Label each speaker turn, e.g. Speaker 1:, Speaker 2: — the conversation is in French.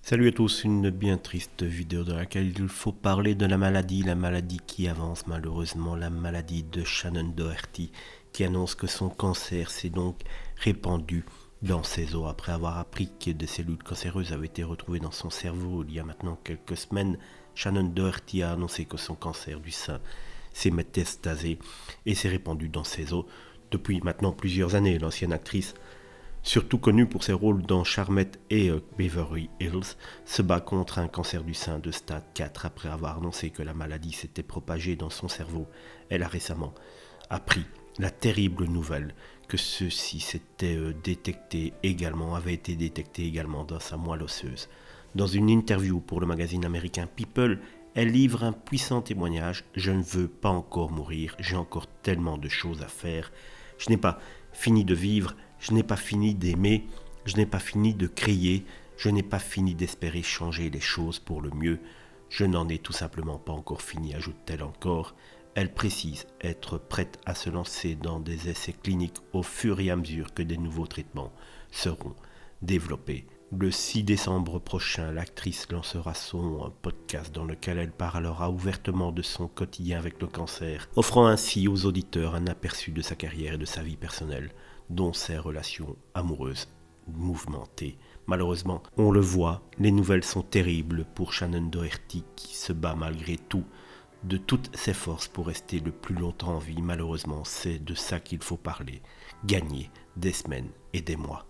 Speaker 1: Salut à tous, une bien triste vidéo dans laquelle il faut parler de la maladie qui avance malheureusement, la maladie de Shannon Doherty, qui annonce que son cancer s'est donc répandu dans ses os. Après avoir appris que des cellules cancéreuses avaient été retrouvées dans son cerveau il y a maintenant quelques semaines, Shannon Doherty a annoncé que son cancer du sein s'est métastasé et s'est répandu dans ses os. Depuis maintenant plusieurs années, l'ancienne actrice, surtout connue pour ses rôles dans Charmed et Beverly Hills, se bat contre un cancer du sein de stade 4 après avoir annoncé que la maladie s'était propagée dans son cerveau. Elle a récemment appris la terrible nouvelle que ceci avait été détecté également dans sa moelle osseuse. Dans une interview pour le magazine américain People, elle livre un puissant témoignage. « Je ne veux pas encore mourir, j'ai encore tellement de choses à faire. Je n'ai pas fini de vivre, je n'ai pas fini d'aimer, je n'ai pas fini de crier, je n'ai pas fini d'espérer changer les choses pour le mieux. Je n'en ai tout simplement pas encore fini, ajoute-t-elle encore. Elle précise être prête à se lancer dans des essais cliniques au fur et à mesure que des nouveaux traitements seront développés. Le 6 décembre prochain, l'actrice lancera son podcast dans lequel elle parlera ouvertement de son quotidien avec le cancer, offrant ainsi aux auditeurs un aperçu de sa carrière et de sa vie personnelle, dont ses relations amoureuses mouvementées. Malheureusement, on le voit, les nouvelles sont terribles pour Shannon Doherty qui se bat malgré tout de toutes ses forces pour rester le plus longtemps en vie. Malheureusement, c'est de ça qu'il faut parler. Gagner des semaines et des mois.